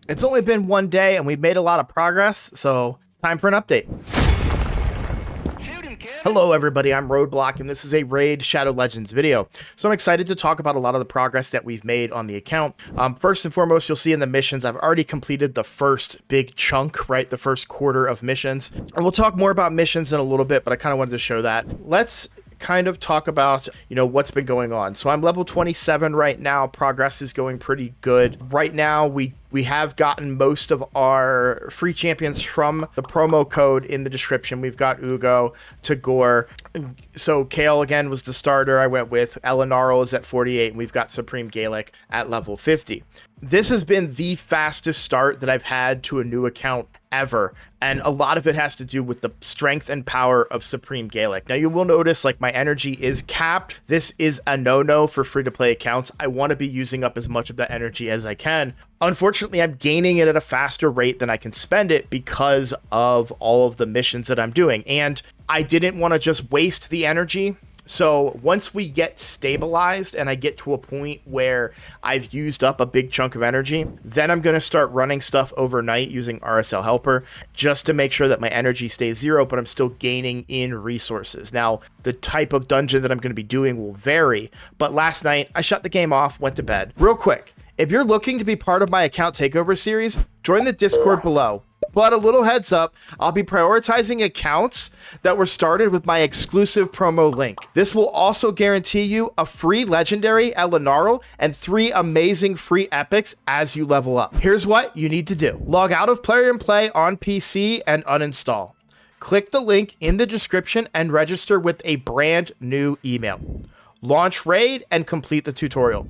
It's only been one day and we've made a lot of progress, so it's time for an update. Hello everybody, I'm Roadblock and this is a Raid Shadow Legends video. So I'm excited to talk about a lot of the progress that we've made on the account. First and foremost, you'll see in the missions, I've already completed the first big chunk, right? The first quarter of missions. And we'll talk more about missions in a little bit, but I kind of wanted to show that. Let's kind of talk about, what's been going on. So I'm level 27 right now. Progress is going pretty good. Right now, we have gotten most of our free champions from the promo code in the description. We've got Uugo, Tagoar. So Kale again was the starter I went with. Elenaril is at 48, and we've got Supreme Gaelic at level 50. This has been the fastest start that I've had to a new account ever, and a lot of it has to do with the strength and power of Supreme Gaelic. Now you will notice like my energy is capped. This is a no-no for free-to-play accounts. I want to be using up as much of that energy as I can. Unfortunately, I'm gaining it at a faster rate than I can spend it because of all of the missions that I'm doing, and I didn't want to just waste the energy. So once we get stabilized and I get to a point where I've used up a big chunk of energy, then I'm going to start running stuff overnight using RSL Helper just to make sure that my energy stays zero, but I'm still gaining in resources. Now, the type of dungeon that I'm going to be doing will vary, but last night I shut the game off, went to bed. Real quick, if you're looking to be part of my account takeover series, join the Discord below. But a little heads up, I'll be prioritizing accounts that were started with my exclusive promo link. This will also guarantee you a free legendary Elenaril and 3 amazing free epics as you level up. Here's what you need to do. Log out of Plarium and Play on PC and uninstall. Click the link in the description and register with a brand new email. Launch Raid and complete the tutorial.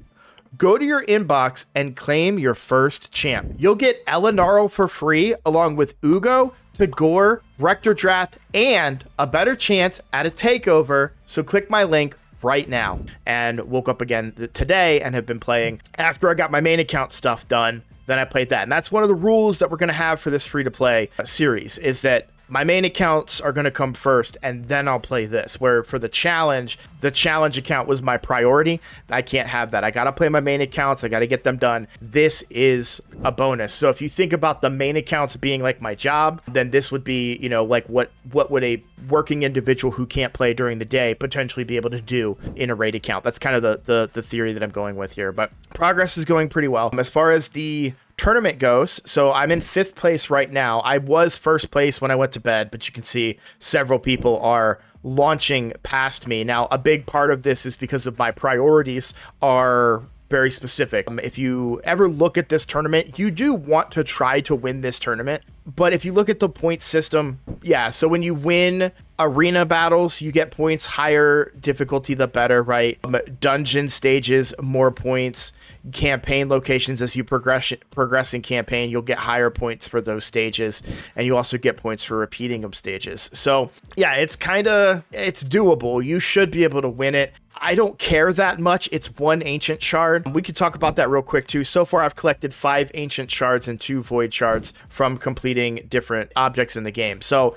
Go to your inbox and claim your first champ. You'll get Elenaril for free along with Uugo, Tagoar, Rector Drath, and a better chance at a takeover. So click my link right now. And woke up again today and have been playing. After I got my main account stuff done, then I played that. And that's one of the rules that we're going to have for this free-to-play series, is that my main accounts are going to come first, and then I'll play this, where for the challenge account was my priority. I can't have that. I got to play my main accounts. I got to get them done. This is a bonus. So if you think about the main accounts being like my job, then this would be, like what would a working individual who can't play during the day potentially be able to do in a raid account. That's kind of the theory that I'm going with here, but progress is going pretty well. As far as the tournament goes, so I'm in 5th place right now. I was 1st place when I went to bed, but you can see several people are launching past me. Now, a big part of this is because of my priorities are very specific. If you ever look at this tournament, you do want to try to win this tournament. But if you look at the point system, yeah, so when you win arena battles, you get points. Higher difficulty, the better, right? Dungeon stages, more points. Campaign locations, as you progress in campaign, you'll get higher points for those stages, and you also get points for repeating of stages. So yeah, it's doable. You should be able to win it. I don't care that much. It's 1 ancient shard. We could talk about that real quick too. So far, I've collected 5 ancient shards and 2 void shards from completing different objects in the game. So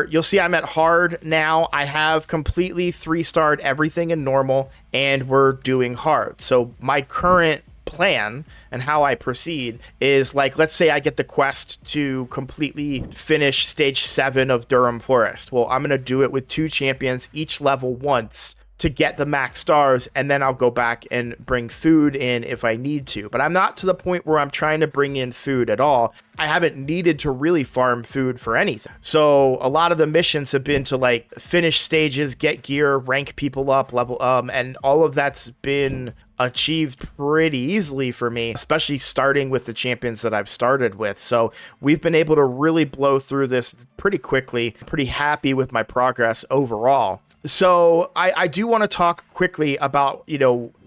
you'll see I'm at hard now. I have completely 3-starred everything in normal, and we're doing hard. So my current plan and how I proceed is, like, let's say I get the quest to completely finish stage 7 of Durham Forest. Well, I'm going to do it with 2 champions, each level once, to get the max stars, and then I'll go back and bring food in if I need to. But I'm not to the point where I'm trying to bring in food at all. I haven't needed to really farm food for anything. So a lot of the missions have been to like finish stages, get gear, rank people up, level and all of that's been achieved pretty easily for me, especially starting with the champions that I've started with. So we've been able to really blow through this pretty quickly. Pretty happy with my progress overall. So I do want to talk quickly about,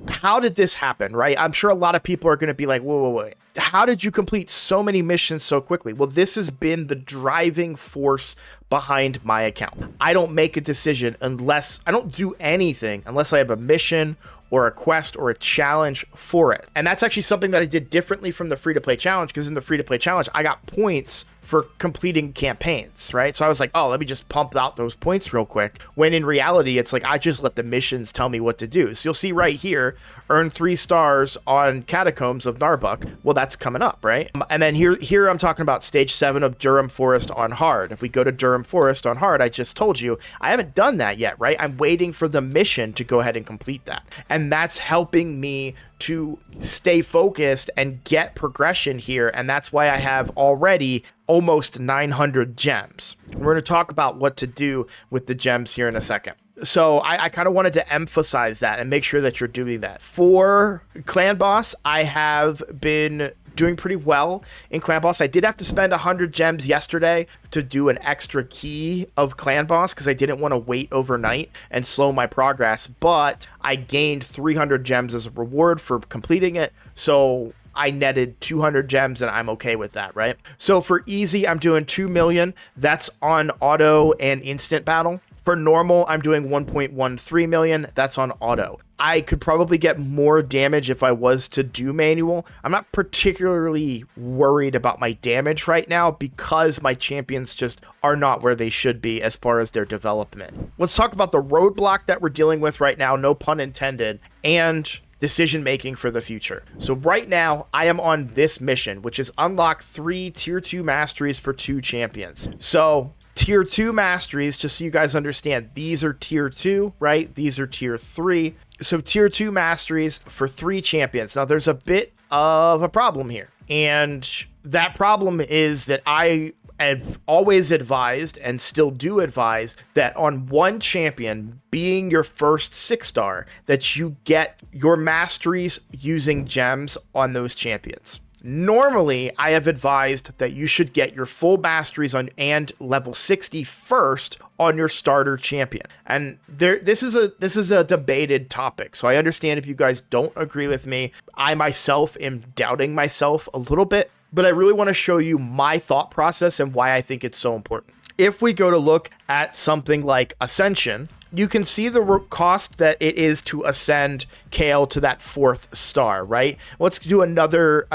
how did this happen, right? I'm sure a lot of people are going to be like, whoa, how did you complete so many missions so quickly? Well, this has been the driving force behind my account. I don't make a decision I don't do anything unless I have a mission or a quest or a challenge for it. And that's actually something that I did differently from the free-to-play challenge, because in the free-to-play challenge, I got points for completing campaigns, right? So I was like, oh, let me just pump out those points real quick. When in reality, it's like I just let the missions tell me what to do. So you'll see right here, earn 3 stars on Catacombs of Narbuk. Well, that's coming up, right? And then here I'm talking about stage 7 of Durham Forest on hard. If we go to Durham Forest on hard, I just told you, I haven't done that yet, right? I'm waiting for the mission to go ahead and complete that. And that's helping me to stay focused and get progression here. And that's why I have already almost 900 gems. We're going to talk about what to do with the gems here in a second. So I kind of wanted to emphasize that and make sure that you're doing that. For Clan Boss, I have been doing pretty well in Clan Boss. I did have to spend 100 gems yesterday to do an extra key of Clan Boss because I didn't want to wait overnight and slow my progress, but I gained 300 gems as a reward for completing it. So I netted 200 gems and I'm okay with that, right? So for easy, I'm doing 2 million. That's on auto and instant battle. For normal, I'm doing 1.13 million. That's on auto. I could probably get more damage if I was to do manual. I'm not particularly worried about my damage right now because my champions just are not where they should be as far as their development. Let's talk about the roadblock that we're dealing with right now, no pun intended, and decision making for the future. So right now I am on this mission, which is unlock 3 tier 2 masteries for 2 champions. So tier 2 masteries, just so you guys understand, these are tier 2, right? These are tier 3. So tier 2 masteries for 3 champions. Now there's a bit of a problem here. And that problem is that I have always advised and still do advise that on one champion being your first 6-star, that you get your masteries using gems on those champions. Normally, I have advised that you should get your full masteries on and level 60 first on your starter champion. And this is a debated topic. So I understand if you guys don't agree with me. I myself am doubting myself a little bit, but I really want to show you my thought process and why I think it's so important. If we go to look at something like Ascension, you can see the cost that it is to ascend Kale to that 4th star, right? Let's do another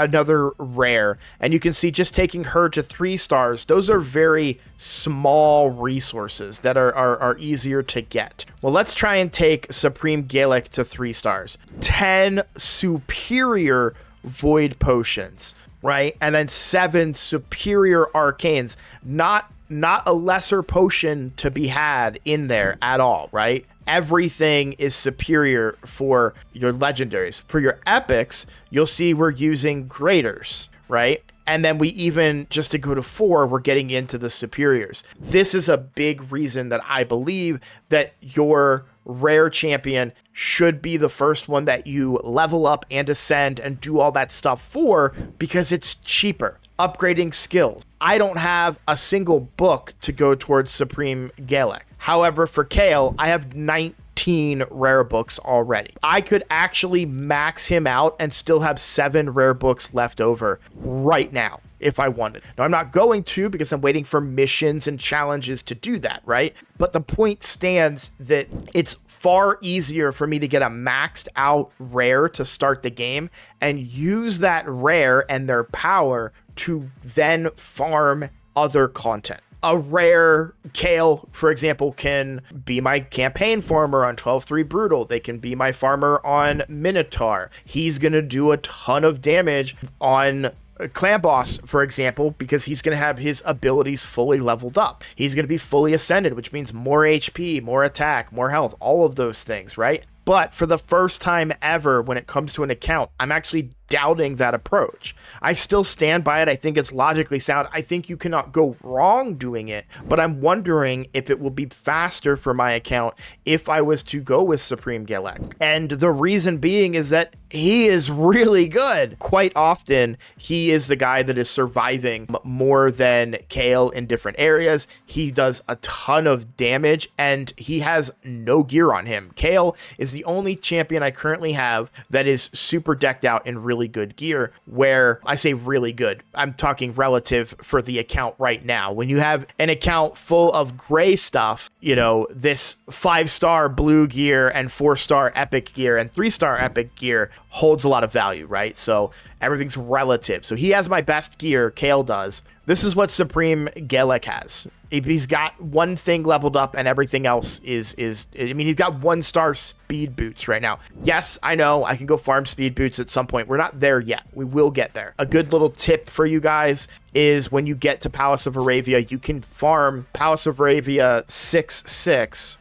rare, and you can see just taking her to 3 stars, those are very small resources that are easier to get. Well, let's try and take Supreme Gaelic to 3 stars. 10 superior void potions, right? And then 7 superior arcanes, not a lesser potion to be had in there at all, right? Everything is superior for your legendaries. For your epics, you'll see we're using graders, right? And then we even, just to go to 4, we're getting into the superiors. This is a big reason that I believe that your rare champion should be the first one that you level up and ascend and do all that stuff for, because it's cheaper. Upgrading skills. I don't have a single book to go towards Supreme Gaelic. However, for Kale, I have 19 rare books already. I could actually max him out and still have 7 rare books left over right now if I wanted. Now, I'm not going to because I'm waiting for missions and challenges to do that, right? But the point stands that it's far easier for me to get a maxed out rare to start the game and use that rare and their power to then farm other content. A rare Kale, for example, can be my campaign farmer on 12-3 Brutal. They can be my farmer on Minotaur. He's going to do a ton of damage on Clan Boss, for example, because he's going to have his abilities fully leveled up. He's going to be fully ascended, which means more HP, more attack, more health, all of those things, right? But for the first time ever, when it comes to an account, I'm actually doubting that approach. I still stand by it. I think it's logically sound. I think you cannot go wrong doing it, but I'm wondering if it will be faster for my account if I was to go with Supreme Gaelic. And the reason being is that he is really good. Quite often, he is the guy that is surviving more than Kale in different areas. He does a ton of damage and he has no gear on him. Kale is the only champion I currently have that is super decked out in really really good gear, where I say really good, I'm talking relative for the account right now. When you have an account full of gray stuff, you know, this 5-star blue gear and 4-star epic gear and 3-star epic gear holds a lot of value, right? So everything's relative. So he has my best gear, Kale does. This is what Supreme Galek has. He's got one thing leveled up and everything else is I mean, he's got 1-star speed boots right now. Yes, I know I can go farm speed boots at some point. We're not there yet. We will get there. A good little tip for you guys is when you get to Palace of Aravia, you can farm Palace of Aravia 6/6.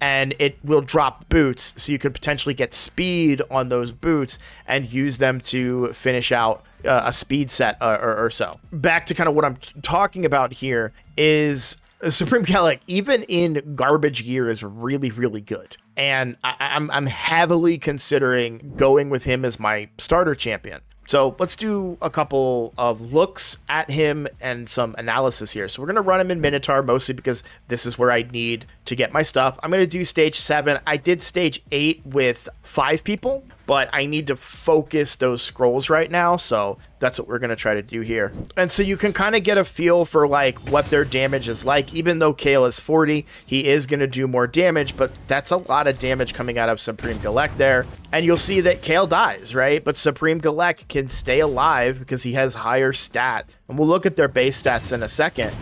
And it will drop boots, so you could potentially get speed on those boots and use them to finish out a speed set or so. Back to kind of what I'm talking about here is Supreme Galek, even in garbage gear, is really, really good. And I'm heavily considering going with him as my starter champion. So let's do a couple of looks at him and some analysis here. So we're going to run him in Minotaur, mostly because this is where I need to get my stuff. I'm going to do stage 7. I did stage 8 with 5 people, but I need to focus those scrolls right now. So that's what we're going to try to do here. And so you can kind of get a feel for like what their damage is like. Even though Kale is 40, he is going to do more damage, but that's a lot of damage coming out of Supreme Galek there. And you'll see that Kale dies, right? But Supreme Galek can stay alive because he has higher stats. And we'll look at their base stats in a second.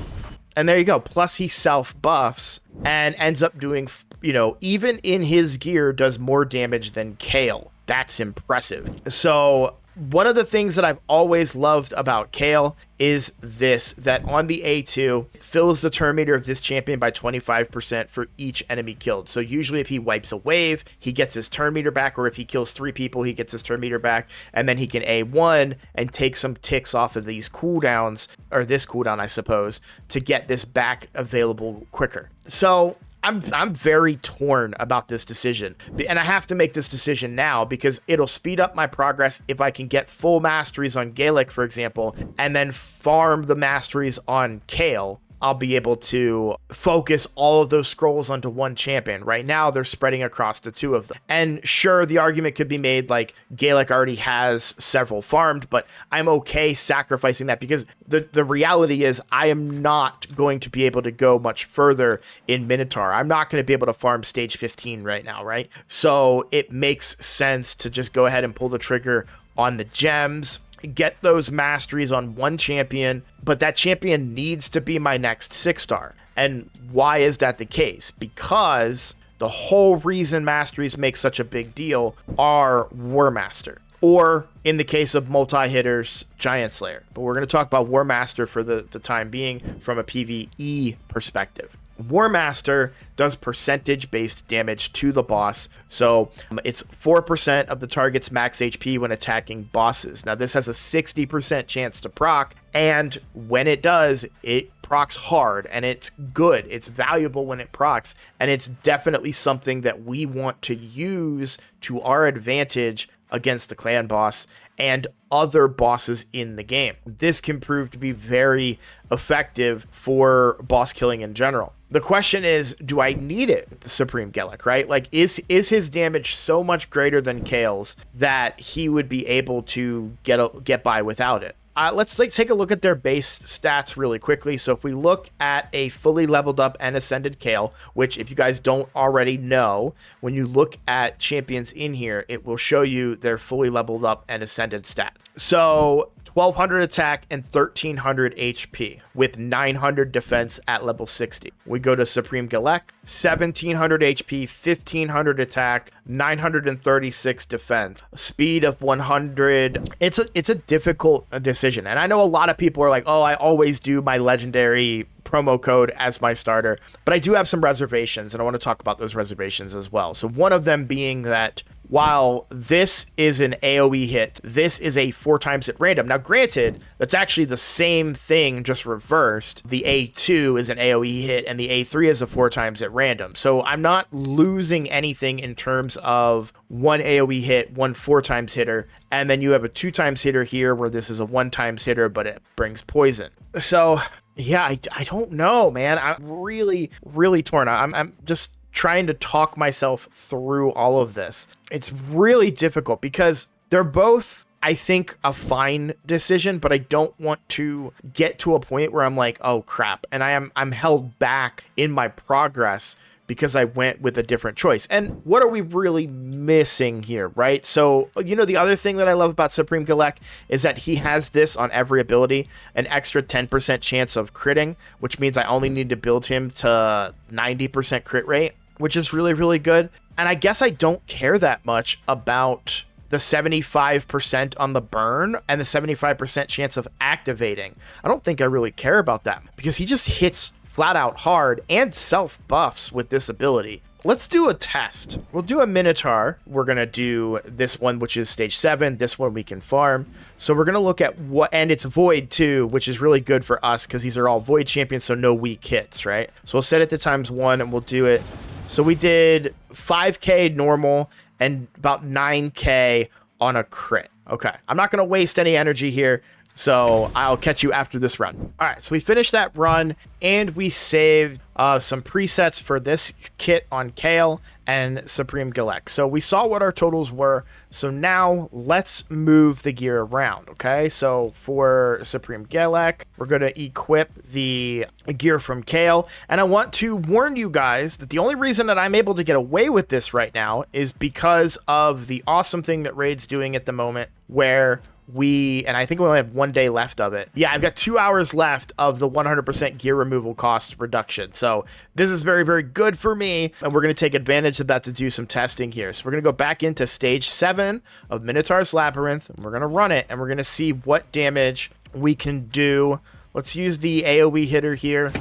And there you go. Plus he self-buffs and ends up doing, you know, even in his gear, does more damage than Kale. That's impressive. So one of the things that I've always loved about Kale is this, that on the A2, it fills the turn meter of this champion by 25% for each enemy killed. So usually if he wipes a wave, he gets his turn meter back, or if he kills 3 people, he gets his turn meter back, and then he can A1 and take some ticks off of these cooldowns, or this cooldown, I suppose, to get this back available quicker. So I'm very torn about this decision, and I have to make this decision now because it'll speed up my progress if I can get full masteries on Galek, for example, and then farm the masteries on Kale. I'll be able to focus all of those scrolls onto one champion. Right now, they're spreading across the 2 of them. And sure, the argument could be made like Galek already has several farmed, but I'm okay sacrificing that because the reality is I am not going to be able to go much further in Minotaur. I'm not going to be able to farm stage 15 right now, right? So it makes sense to just go ahead and pull the trigger on the gems, get those masteries on one champion, but that champion needs to be my next 6-star. And why is that the case? Because the whole reason masteries make such a big deal are War Master, or in the case of multi-hitters, Giant Slayer. But we're going to talk about War Master for the time being from a PvE perspective. War Master does percentage-based damage to the boss, so it's 4% of the target's max HP when attacking bosses. Now, this has a 60% chance to proc, and when it does, it procs hard, and it's good. It's valuable when it procs, and it's definitely something that we want to use to our advantage against the clan boss and other bosses in the game. This can prove to be very effective for boss killing in general. The question is, do I need it with the Supreme Galek, right? Like, is his damage so much greater than Kale's that he would be able to get by without it? Let's take a look at their base stats really quickly. So if we look at a fully leveled up and ascended Kale, which if you guys don't already know, when you look at champions in here, it will show you their fully leveled up and ascended stats. So 1200 attack and 1300 HP with 900 defense at level 60. We go to Supreme Galek, 1700 HP, 1500 attack, 936 defense, speed of 100. It's a difficult decision. And I know a lot of people are like, oh, I always do my legendary promo code as my starter, but I do have some reservations, and I want to talk about those reservations as well. So one of them being that while this is an AoE hit, this is a 4 times at random. Now, granted, that's actually the same thing, just reversed. The A2 is an AoE hit, and the A3 is a 4 times at random. So I'm not losing anything in terms of one AoE hit, one 4 times hitter, and then you have a 2 times hitter here where this is a 1 times hitter, but it brings poison. So yeah, I don't know, man. I'm really, really torn. I'm just trying to talk myself through all of this. It's really difficult because they're both I think, a fine decision, but I don't want to get to a point where I'm like, oh crap, and I'm held back in my progress because I went with a different choice. And what are we really missing here, right? So, you know, the other thing that I love about Supreme Galek is that he has this on every ability, an extra 10% chance of critting, which means I only need to build him to 90% crit rate, which is really, really good. And I guess I don't care that much about the 75% on the burn and the 75% chance of activating. I don't think I really care about that because he just hits flat out hard and self buffs with this ability. Let's do a test. We'll do a Minotaur. We're going to do this one, which is stage 7. This one we can farm. So we're going to look at what, and it's Void too, which is really good for us because these are all Void champions, so no weak hits, right? So we'll set it to ×1 and we'll do it. So we did 5k normal and about 9k on a crit. Okay, I'm not going to waste any energy here, so I'll catch you after this run. All right, so we finished that run, and we saved some presets for this kit on Kale and Supreme Galek. So we saw what our totals were, so now let's move the gear around, okay? So for Supreme Galek, we're going to equip the gear from Kale, and I want to warn you guys that the only reason that I'm able to get away with this right now is because of the awesome thing that Raid's doing at the moment, where and I think we only have 1 day left of it. Yeah, I've got 2 hours left of the 100% gear removal cost reduction. So this is very, very good for me. And we're going to take advantage of that to do some testing here. So we're going to go back into stage 7 of Minotaur's Labyrinth. And we're going to run it and we're going to see what damage we can do. Let's use the AoE hitter here.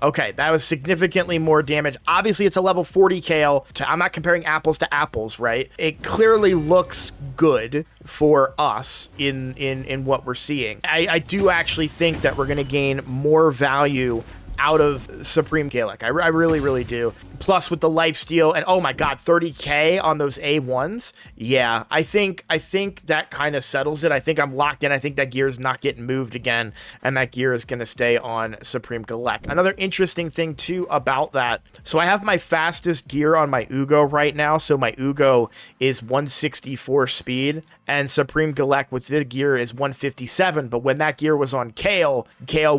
Okay, that was significantly more damage. Obviously, it's a level 40 Kale. I'm not comparing apples to apples, right? It clearly looks good for us in what we're seeing. I do actually think that we're going to gain more value out of Supreme Galek. I really, really do. Plus with the lifesteal and oh my god, 30k on those A1s. Yeah, I think that kind of settles it. I think I'm locked in. I think that gear is not getting moved again, and that gear is going to stay on Supreme Galek. Another interesting thing too about that. So I have my fastest gear on my Uugo right now. So my Uugo is 164 speed, and Supreme Galek with the gear is 157. But when that gear was on Kale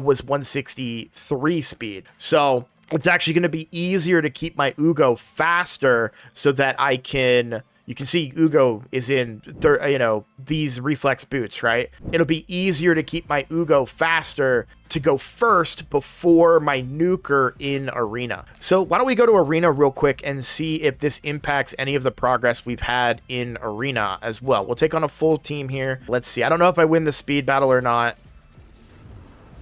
was 163 speed. So it's actually going to be easier to keep my Uugo faster so that I can, you can see Uugo is in, you know, these reflex boots, right? It'll be easier to keep my Uugo faster to go first before my nuker in Arena. So why don't we go to Arena real quick and see if this impacts any of the progress we've had in Arena as well. We'll take on a full team here. Let's see. I don't know if I win the speed battle or not.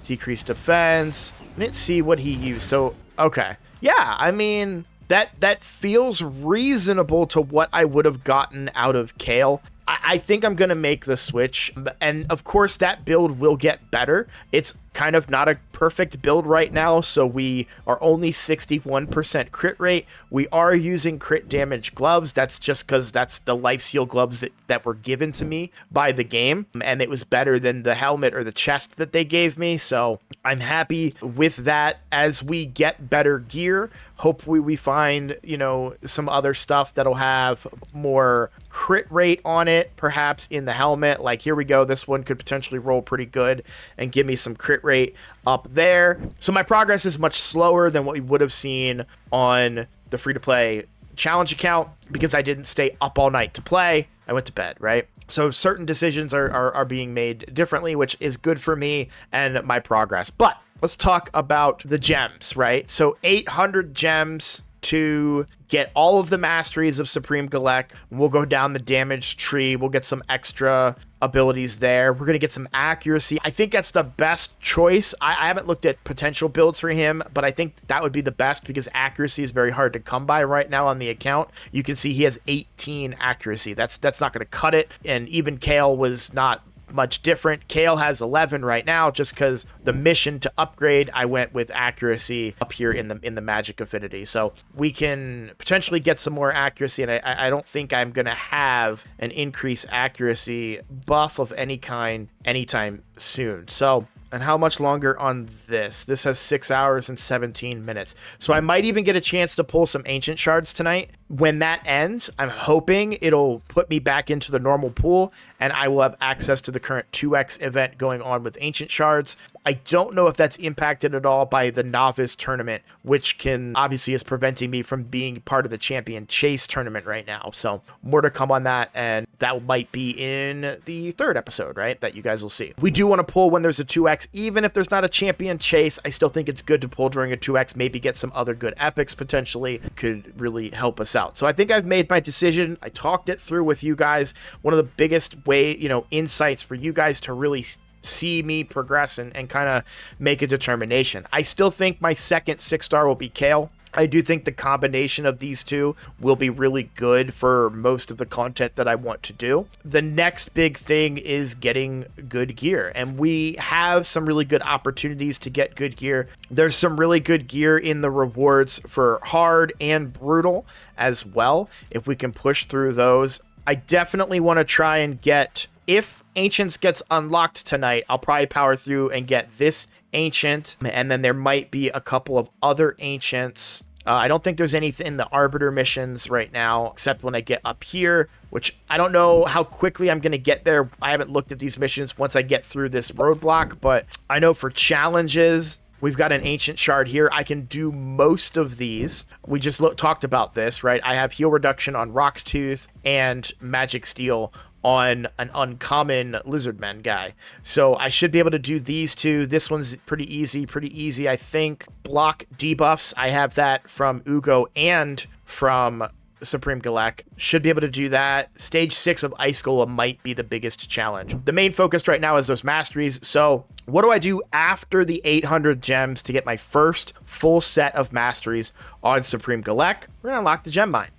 Decreased defense. Let's see what he used. So, okay. Yeah, I mean, that feels reasonable to what I would have gotten out of Kale. I think I'm going to make the switch. And, of course, that build will get better. It's kind of not a perfect build right now, so we are only 61% crit rate. We are using crit damage gloves. That's just because that's the life seal gloves that were given to me by the game, and it was better than the helmet or the chest that they gave me, so I'm happy with that. As we get better gear, hopefully we find, you know, some other stuff that'll have more crit rate on it, perhaps in the helmet. Like, here we go, this one could potentially roll pretty good and give me some crit rate up there. So my progress is much slower than what we would have seen on the free-to-play challenge account because I didn't stay up all night to play. I went to bed, right? So certain decisions are being made differently, which is good for me and my progress. But let's talk about the gems, right? So 800 gems to get all of the masteries of Supreme Galek. We'll go down the damage tree. We'll get some extra abilities there. We're going to get some accuracy. I think that's the best choice. I haven't looked at potential builds for him, but I think that would be the best because accuracy is very hard to come by right now on the account. You can see he has 18 accuracy. That's not going to cut it. And even Kale was not much different. Kale has 11 right now just because the mission to upgrade, I went with accuracy up here in the magic affinity. So we can potentially get some more accuracy, and I don't think I'm going to have an increased accuracy buff of any kind anytime soon. So, and how much longer on this? This has 6 hours and 17 minutes. So I might even get a chance to pull some ancient shards tonight, when that ends, I'm hoping it'll put me back into the normal pool and I will have access to the current 2x event going on with Ancient Shards. I don't know if that's impacted at all by the novice tournament, which can obviously is preventing me from being part of the champion chase tournament right now. So more to come on that, and that might be in the third episode, right? That you guys will see. We do want to pull when there's a 2x, even if there's not a champion chase. I still think it's good to pull during a 2x, maybe get some other good epics potentially, could really help us out. So I think I've made my decision. I talked it through with you guys. One of the biggest insights for you guys to really see me progress and kind of make a determination. I still think my second 6-star will be Kale. I do think the combination of these two will be really good for most of the content that I want to do. The next big thing is getting good gear, and we have some really good opportunities to get good gear. There's some really good gear in the rewards for hard and brutal as well, if we can push through those. I definitely want to try and get, if Ancients gets unlocked tonight, I'll probably power through and get this Ancient, and then there might be a couple of other Ancients. I don't think there's anything in the Arbiter missions right now, except when I get up here, which I don't know how quickly I'm going to get there. I haven't looked at these missions once I get through this roadblock, but I know for challenges, we've got an Ancient Shard here. I can do most of these. We just talked about this, right? I have heal reduction on Rock Tooth and Magic Steel on an uncommon Lizardman guy. So I should be able to do these two. This one's pretty easy, I think. Block debuffs, I have that from Uugo and from Supreme Galek. Should be able to do that. Stage 6 of Ice Golem might be the biggest challenge. The main focus right now is those masteries. So what do I do after the 800 gems to get my first full set of masteries on Supreme Galek? We're going to unlock the gem mine.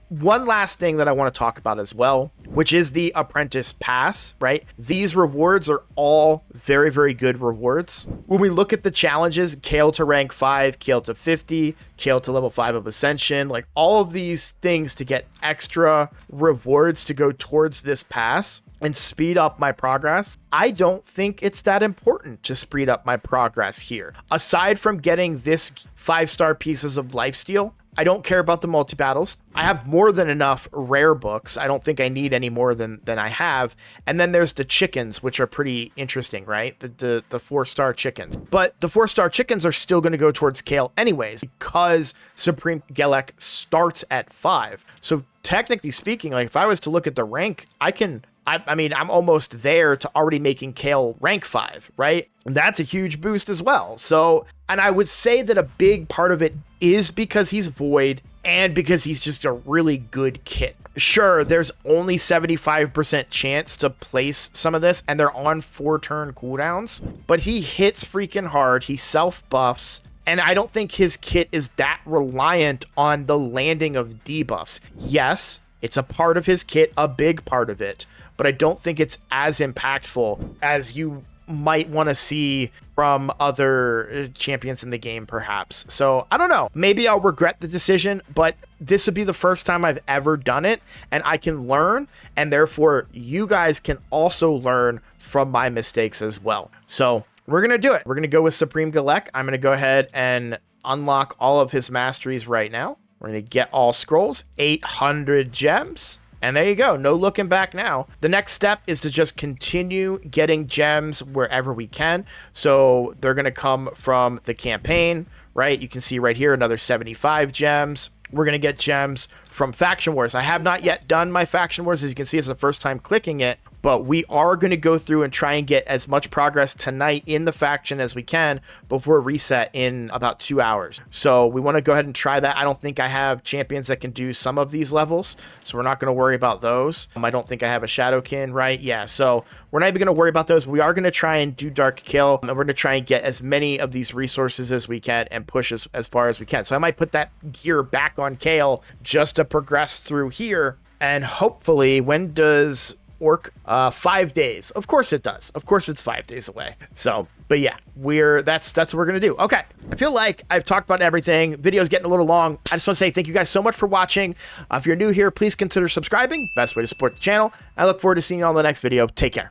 One last thing that I want to talk about as well, which is the Apprentice Pass, right? These rewards are all very, very good rewards. When we look at the challenges, Kale to rank 5, Kale to 50, Kale to level 5 of Ascension, like all of these things to get extra rewards to go towards this pass and speed up my progress. I don't think it's that important to speed up my progress here. Aside from getting this 5-star pieces of lifesteal, I don't care about the multi-battles. I have more than enough rare books. I don't think I need any more than I have. And then there's the chickens, which are pretty interesting, right? The 4-star chickens. But the 4-star chickens are still going to go towards Kale anyways, because Supreme Galek starts at 5. So technically speaking, like if I was to look at the rank, I mean, I'm almost there to already making Kale rank 5, right? That's a huge boost as well. So, and I would say that a big part of it is because he's Void and because he's just a really good kit. Sure, there's only 75% chance to place some of this, and they're on 4-turn cooldowns, but he hits freaking hard. He self-buffs. And I don't think his kit is that reliant on the landing of debuffs. Yes, it's a part of his kit, a big part of it, but I don't think it's as impactful as you might want to see from other champions in the game, perhaps. So I don't know. Maybe I'll regret the decision, but this would be the first time I've ever done it, and I can learn, and therefore you guys can also learn from my mistakes as well. So we're going to do it. We're going to go with Supreme Galek. I'm going to go ahead and unlock all of his masteries right now. We're going to get all scrolls, 800 gems. And there you go. No looking back now. The next step is to just continue getting gems wherever we can. So they're going to come from the campaign, right? You can see right here, another 75 gems. We're going to get gems from Faction Wars. I have not yet done my Faction Wars. As you can see, it's the first time clicking it. But we are going to go through and try and get as much progress tonight in the faction as we can before reset in about 2 hours. So we want to go ahead and try that. I don't think I have champions that can do some of these levels, so we're not going to worry about those. I don't think I have a Shadowkin, right? Yeah, so we're not even going to worry about those. We are going to try and do Dark Kill, and we're going to try and get as many of these resources as we can and push as far as we can. So I might put that gear back on Kale just to progress through here, and hopefully, when does Orc 5 days? Of course it does. Of course it's 5 days away. So, but yeah, that's what we're gonna do. Okay, I feel like I've talked about everything. Video's getting a little long. I just want to say thank you guys so much for watching. If you're new here, please consider subscribing. Best way to support the channel. I look forward to seeing you all in the next video. Take care.